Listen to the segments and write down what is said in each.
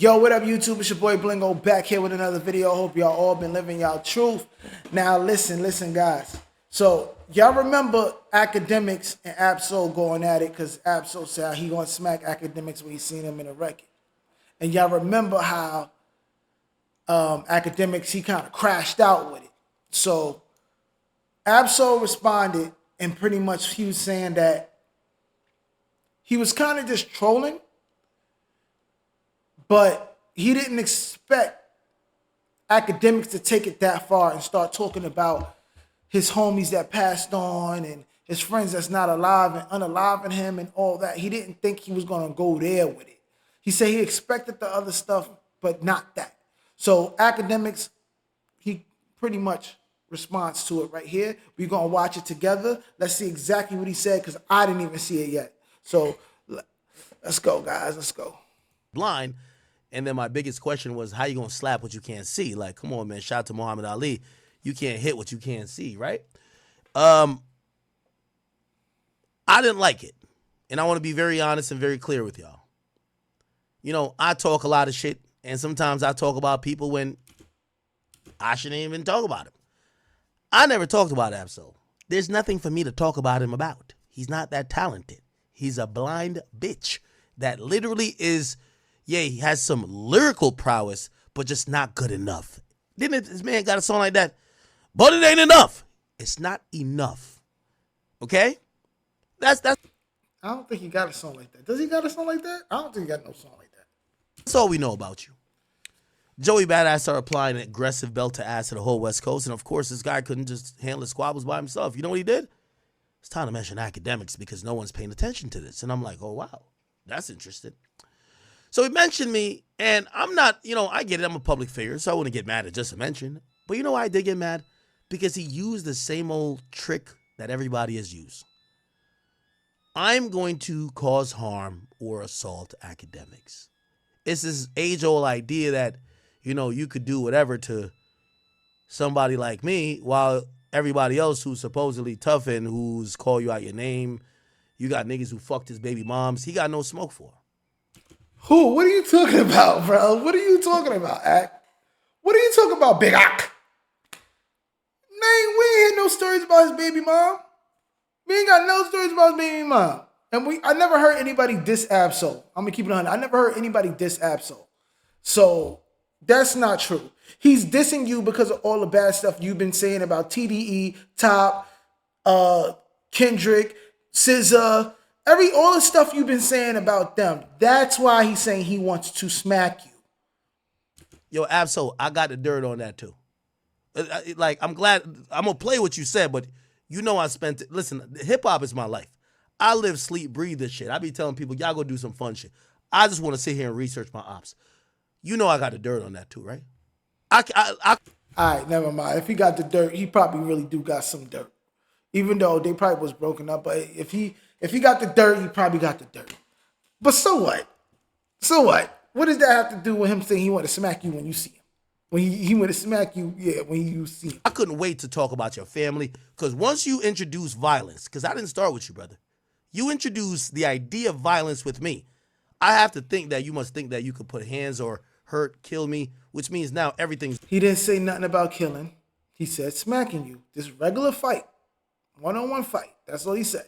Yo, what up, YouTube? It's your boy Blingo back here with another video. Hope y'all all been living y'all truth. Now, listen, guys. So, y'all remember Akademiks and Absol going at it because Absol said he gonna smack Akademiks when he seen him in a record. And y'all remember how Akademiks, he kind of crashed out with it. So, Absol responded, and pretty much he was saying that he was kind of just trolling, but he didn't expect Akademiks to take it that far and start talking about his homies that passed on and his friends that's not alive and unaliving him and all that. He didn't think he was going to go there with it. He said he expected the other stuff, but not that. So Akademiks, he pretty much responds to it right here. We're going to watch it together. Let's see exactly what he said because I didn't even see it yet. So let's go, guys. Let's go. Blind. And then my biggest question was, how you going to slap what you can't see? Like, come on, man. Shout out to Muhammad Ali. You can't hit what you can't see, right? I didn't like it. And I want to be very honest and very clear with y'all. You know, I talk a lot of shit. And sometimes I talk about people when I shouldn't even talk about him. I never talked about Absol. There's nothing for me to talk about him about. He's not that talented. He's a blind bitch that literally is... Yeah, he has some lyrical prowess, but just not good enough. Didn't this man got a song like that? But it ain't enough. It's not enough. Okay? That's I don't think he got a song like that. Does he got a song like that? I don't think he got no song like that. That's all we know about you. Joey Badass started applying an aggressive belt to ass to the whole West Coast, and of course, this guy couldn't just handle his squabbles by himself. You know what he did? It's time to mention Akademiks because no one's paying attention to this. And I'm like, oh, wow, that's interesting. So he mentioned me, and I'm not, you know, I get it. I'm a public figure, so I wouldn't get mad at just a mention. But you know why I did get mad? Because he used the same old trick that everybody has used. I'm going to cause harm or assault Akademiks. It's this age-old idea that, you know, you could do whatever to somebody like me while everybody else who's supposedly tough and who's call you out your name, you got niggas who fucked his baby moms, he got no smoke for. Who? What are you talking about, bro? What are you talking about, Ak? What are you talking about, Big Ak? We ain't hear no stories about his baby mom. We ain't got no stories about his baby mom. And I never heard anybody diss Absol. I'm gonna keep it on. I never heard anybody diss Absol. So that's not true. He's dissing you because of all the bad stuff you've been saying about TDE, Top, Kendrick, SZA. All the stuff you've been saying about them. That's why he's saying he wants to smack you. Yo, Absol, I got the dirt on that too. Like, I'm glad, I'm going to play what you said, but you know I spent it. Listen, hip-hop is my life. I live, sleep, breathe this shit. I be telling people, y'all go do some fun shit. I just want to sit here and research my ops. You know I got the dirt on that too, right? All right, never mind. If he got the dirt, he probably really do got some dirt. Even though they probably was broken up, but if he got the dirt, he probably got the dirt. But so what? So what? What does that have to do with him saying he want to smack you when you see him? When he want to smack you, yeah, when you see him. I couldn't wait to talk about your family because once you introduce violence, because I didn't start with you, brother. You introduced the idea of violence with me. I have to think that you must think that you could put hands or hurt, kill me, which means now everything's... He didn't say nothing about killing. He said smacking you. This regular fight. One-on-one fight. That's all he said.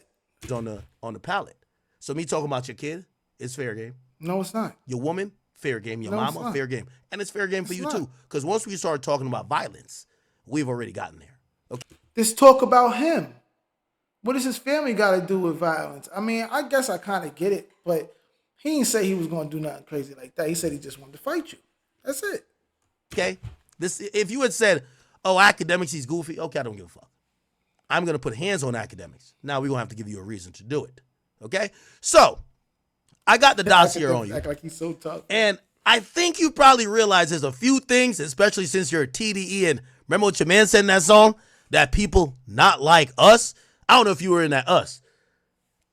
On the pallet. So me talking about your kid, it's fair game. No, it's not. Your woman, fair game. Your mama, fair game. And it's fair game for you too. Because once we start talking about violence, we've already gotten there. Okay. This talk about him. What does his family got to do with violence? I mean, I guess I kind of get it, but he didn't say he was going to do nothing crazy like that. He said he just wanted to fight you. That's it. Okay. If you had said, oh, Akademiks, he's goofy. Okay, I don't give a fuck. I'm going to put hands on Akademiks. Now we're going to have to give you a reason to do it. Okay? So, I got the dossier on you. Act like he's so tough. And I think you probably realize there's a few things, especially since you're a TDE, and remember what your man said in that song? That people not like us? I don't know if you were in that us.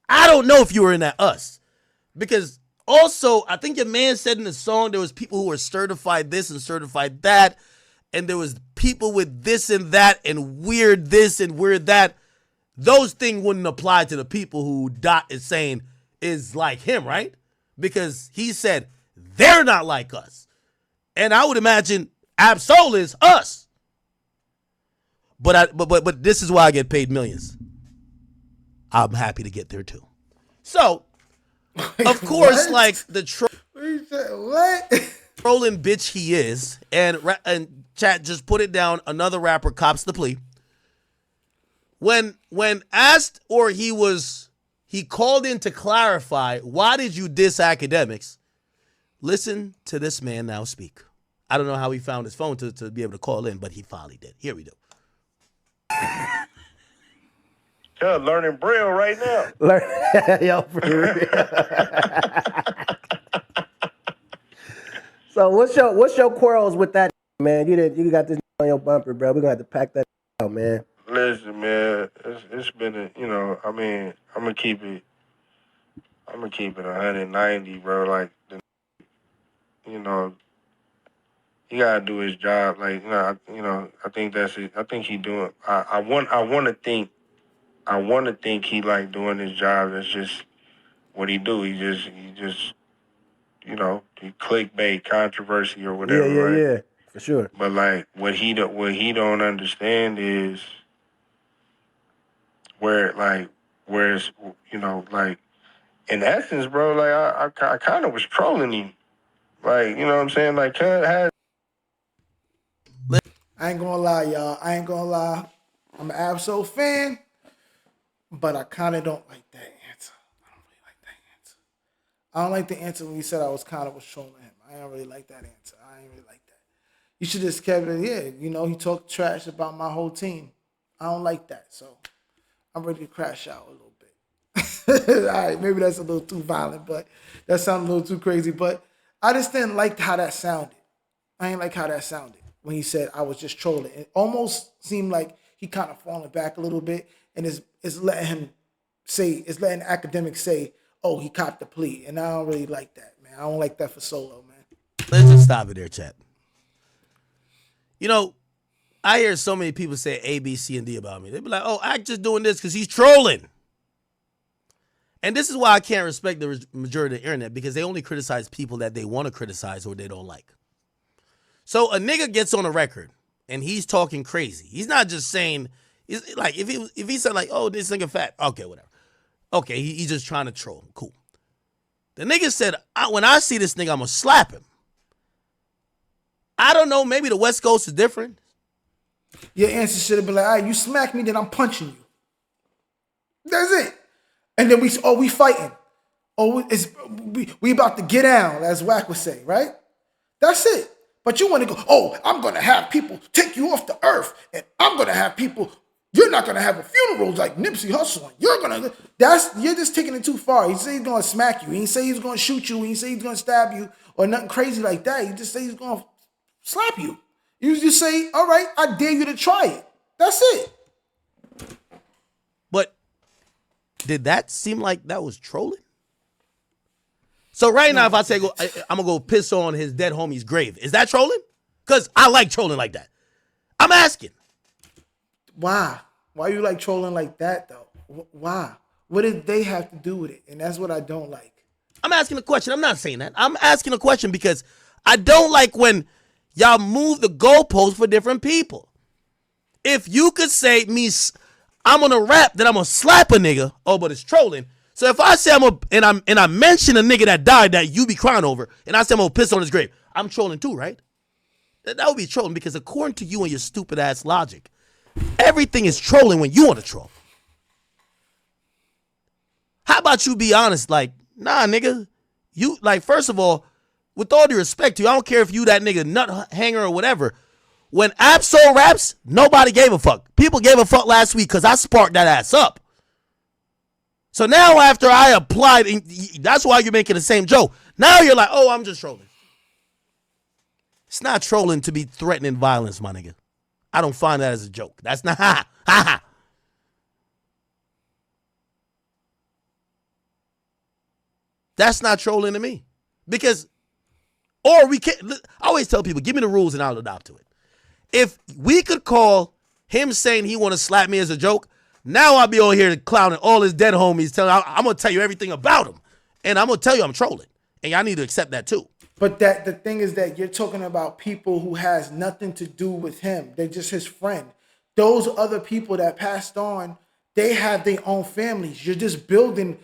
I don't know if you were in that us. Because also, I think your man said in the song there was people who were certified this and certified that. And there was people with this and that and weird this and weird that. Those things wouldn't apply to the people who Dot is saying is like him, right? Because he said They're not like us. And I would imagine Absol is us. But this is why I get paid millions. I'm happy to get there too. So, of course, What? like the What? trolling bitch he is, and chat just put it down. Another rapper cops the plea. When asked, or he called in to clarify, why did you diss Akademiks? Listen to this man now speak. I don't know how he found his phone to be able to call in, but he finally did. Here we go. Yeah, learning Braille right now. Yo, for real. So what's your quarrels with that, man? You got this on your bumper, bro. We're gonna have to pack that out, man. Listen, man, it's been a, I mean, I'm gonna keep it 190, bro. Like, he gotta do his job. Like, I think that's it. I think he doing. I want to think he like doing his job. That's just what he do. He just he clickbait, controversy or whatever. Yeah, for sure. But like what he don't understand is where it's like in essence, bro. Like I kind of was trolling him. Like, you know what I'm saying? Like, I ain't gonna lie, y'all. I'm an Absol fan, but I kind of don't like that answer. I don't really like that answer. I don't like the answer when he said I was trolling him. I don't really like that answer. I ain't really like that. You should just kept it, he talked trash about my whole team. I don't like that, so I'm ready to crash out a little bit. All right, maybe that's a little too violent, but that sounded a little too crazy. But I just didn't like how that sounded. I ain't like how that sounded when he said I was just trolling. It almost seemed like he kind of falling back a little bit, and it's letting Akademiks say, oh, he copped the plea. And I don't really like that, man. I don't like that for Solo, man. Let's just stop it there, chat. I hear so many people say A, B, C, and D about me. They be like, oh, Act just doing this because he's trolling. And this is why I can't respect the majority of the internet, because they only criticize people that they want to criticize or they don't like. So a nigga gets on a record and he's talking crazy. He's not just saying, like, if he said like, oh, this nigga fat, okay, whatever. Okay, he's just trying to troll. Cool. The nigga said, when I see this nigga, I'm going to slap him. I don't know, maybe the West Coast is different. Your answer should have been like, all right, you smack me, then I'm punching you. That's it. And then we fighting. Oh, we about to get down, as Wack would say, right? That's it. But you want to go, oh, I'm going to have people take you off the earth, and I'm going to have people, you're not going to have a funeral like Nipsey Hussle. You're just taking it too far. He said he's going to smack you. He didn't say he's going to shoot you. He didn't say he's going to stab you or nothing crazy like that. He just say he's going to slap you. You just say, all right, I dare you to try it. That's it. But did that seem like that was trolling? So right now, if I say I'm going to go piss on his dead homie's grave, is that trolling? Because I like trolling like that. I'm asking. Why? Why you like trolling like that, though? Why? What did they have to do with it? And that's what I don't like. I'm asking a question. I'm not saying that. I'm asking a question because I don't like when y'all move the goalposts for different people. If you could say I'm going to rap, then I'm going to slap a nigga. Oh, but it's trolling. So if I say and I mention a nigga that died that you be crying over, and I say I'm going to piss on his grave, I'm trolling too, right? That would be trolling, because according to you and your stupid ass logic, everything is trolling when you want to troll. How about you be honest? Like, nah, nigga. You, like, first of all, with all due respect to you, I don't care if you that nigga nut hanger or whatever. When Absol raps, nobody gave a fuck. People gave a fuck last week because I sparked that ass up. So now after I applied, that's why you're making the same joke. Now you're like, oh, I'm just trolling. It's not trolling to be threatening violence, my nigga. I don't find that as a joke. That's not, ha ha. That's not trolling to me. Because, or we can't, I always tell people, give me the rules and I'll adopt to it. If we could call him saying he want to slap me as a joke, now I'll be over here clowning all his dead homies, I'm going to tell you everything about him. And I'm going to tell you I'm trolling. And y'all need to accept that too. But that the thing is that you're talking about people who has nothing to do with him. They're just his friend. Those other people that passed on, they have their own families. You're just building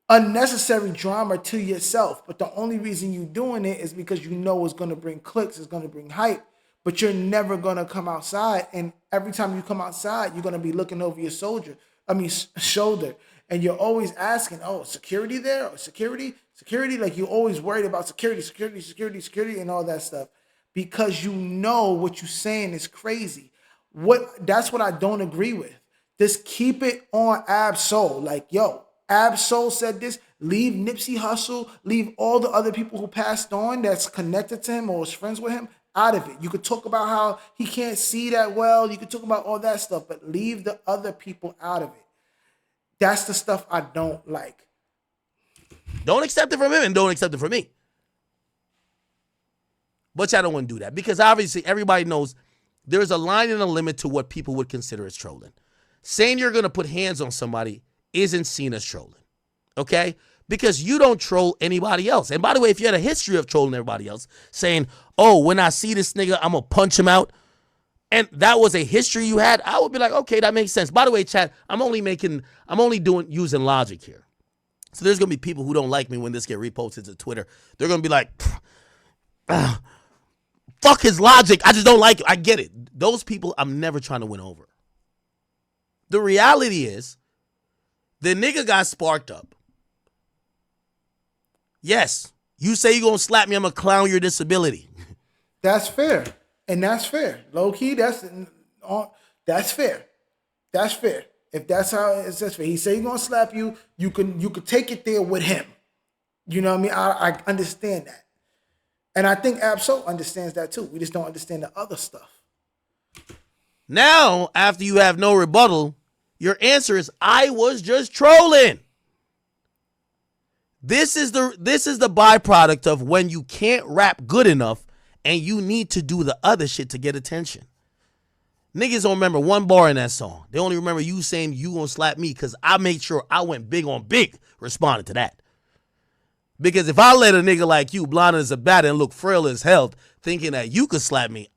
unnecessary drama to yourself. But the only reason you're doing it is because you know it's going to bring clicks, it's going to bring hype. But you're never going to come outside. And every time you come outside, you're going to be looking over your shoulder. And you're always asking, oh, security there? Or security? Like you're always worried about security, and all that stuff. Because you know what you're saying is crazy. That's what I don't agree with. Just keep it on Ab-Soul. Like, yo, Ab-Soul said this. Leave Nipsey Hussle, leave all the other people who passed on that's connected to him or was friends with him out of it. You could talk about how he can't see that well. You could talk about all that stuff, but leave the other people out of it. That's the stuff I don't like. Don't accept it from him and don't accept it from me. But I don't want to do that because obviously everybody knows there's a line and a limit to what people would consider as trolling. Saying you're going to put hands on somebody isn't seen as trolling, okay? Because you don't troll anybody else. And by the way, if you had a history of trolling everybody else, saying, oh, when I see this nigga, I'm going to punch him out, and that was a history you had, I would be like, okay, that makes sense. By the way, chat, I'm only using logic here. So there's going to be people who don't like me when this get reposted to Twitter. They're going to be like, fuck his logic. I just don't like it. I get it. Those people, I'm never trying to win over. The reality is, the nigga got sparked up. Yes, you say you're going to slap me, I'm going to clown your disability. That's fair. And that's fair. Low key, that's fair. That's fair. If that's how it's, that's fair. He said he's going to slap you, you could take it there with him. You know what I mean? I understand that. And I think Ab-Soul understands that too. We just don't understand the other stuff. Now, after you have no rebuttal, your answer is, I was just trolling. This is the byproduct of when you can't rap good enough and you need to do the other shit to get attention. Niggas don't remember one bar in that song. They only remember you saying you gonna slap me because I made sure I went big on big responding to that. Because if I let a nigga like you, blind as a bat and look frail as hell, thinking that you could slap me,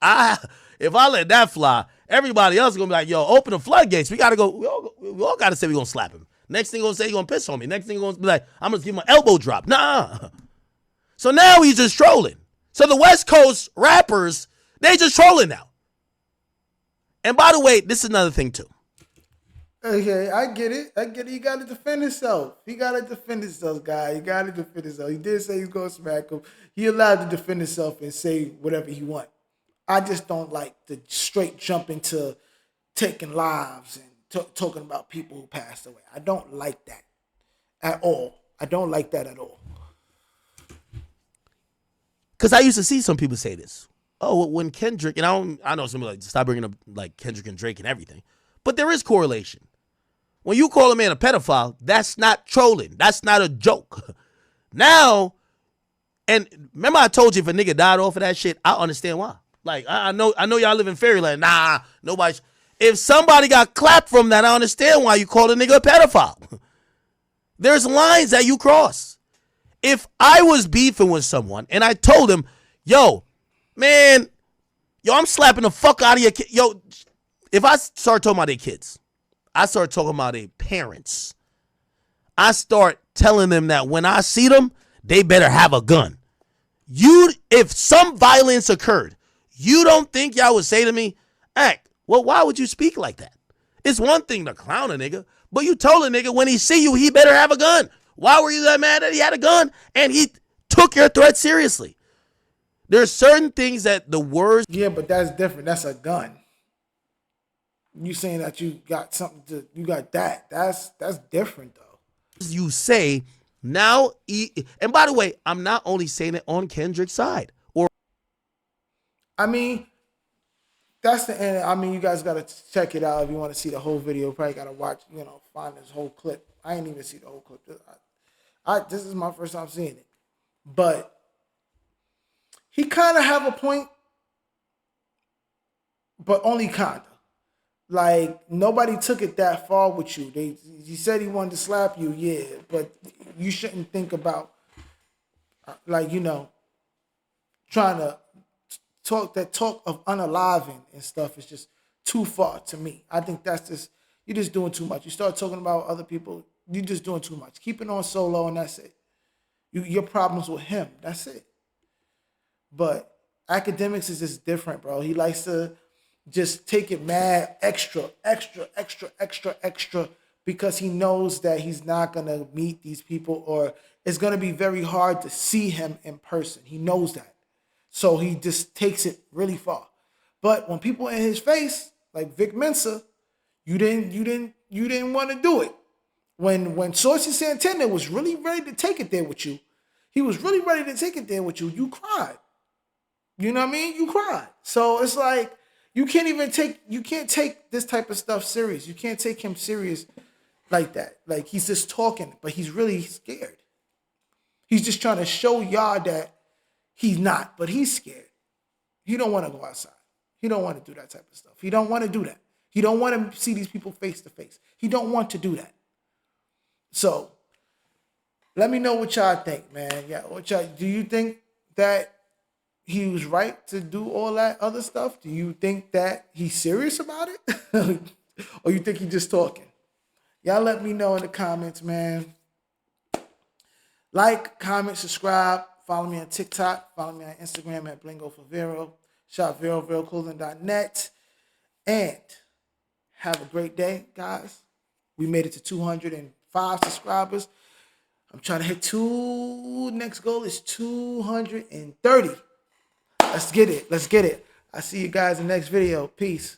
if I let that fly, everybody else is gonna be like, yo, open the floodgates. We gotta go. We all gotta say we gonna slap him. Next thing gonna say he gonna piss on me. Next thing gonna be like, I'm gonna give him an elbow drop. Nah. So now he's just trolling. So the West Coast rappers, they just trolling now. And by the way, this is another thing too. Okay, I get it. He got to defend himself. He got to defend himself, guy. He got to defend himself. He did say he's going to smack him. He allowed to defend himself and say whatever he want. I just don't like the straight jump into taking lives and talking about people who passed away. I don't like that at all. I don't like that at all. Because I used to see some people say this. Oh, when Kendrick, and I know some people like, stop bringing up like Kendrick and Drake and everything. But there is correlation. When you call a man a pedophile, that's not trolling. That's not a joke. Now, and remember I told you if a nigga died off of that shit, I understand why. Like, I know y'all live in fairyland. Nah, nobody. If somebody got clapped from that, I understand why you call a nigga a pedophile. There's lines that you cross. If I was beefing with someone and I told him, yo, man, I'm slapping the fuck out of your kid. Yo, if I start talking about their kids, I start talking about their parents. I start telling them that when I see them, they better have a gun. If some violence occurred, you don't think y'all would say to me, well, why would you speak like that? It's one thing to clown a nigga, but you told a nigga when he see you, he better have a gun. Why were you that mad that he had a gun and he took your threat seriously? There's certain things that the words... Yeah, but that's different. That's a gun. You saying that you got something you got that. That's different though. You say now, and by the way, I'm not only saying it on Kendrick's side. I mean, that's the end. I mean, you guys got to check it out if you want to see the whole video. Probably got to watch, find this whole clip. I ain't even see the whole clip. This is my first time seeing it. But he kind of have a point, but only kind of. Like, nobody took it that far with you. He said he wanted to slap you, yeah, but you shouldn't think about, trying to talk of unaliving and stuff is just too far to me. I think that's just, you're just doing too much. You start talking about other people, you're just doing too much. Keep it on solo and that's it. Your problems with him, that's it. But Academics is just different, bro. He likes to just take it mad extra, because he knows that he's not gonna meet these people, or it's gonna be very hard to see him in person. He knows that. So he just takes it really far. But when people in his face, like Vic Mensa, you didn't want to do it. When Saucy Santana was really ready to take it there with you, he was really ready to take it there with you, you cried. You know what I mean? You cried. So it's like you can't take this type of stuff serious. You can't take him serious like that. Like he's just talking, but he's really scared. He's just trying to show y'all that he's not, but he's scared. He don't want to go outside. He don't want to do that type of stuff. He don't want to do that. He don't want to see these people face to face. He don't want to do that. So let me know what y'all think, man. Yeah, do you think that he was right to do all that other stuff? Do you think that he's serious about it? Or you think he's just talking? Y'all let me know in the comments, man. Like, comment, subscribe. Follow me on TikTok. Follow me on Instagram at BlingoForVero. Shop VeroVeroClothing.net. And have a great day, guys. We made it to 205 subscribers. I'm trying to hit next goal is 230. Let's get it. I see you guys in the next video. Peace.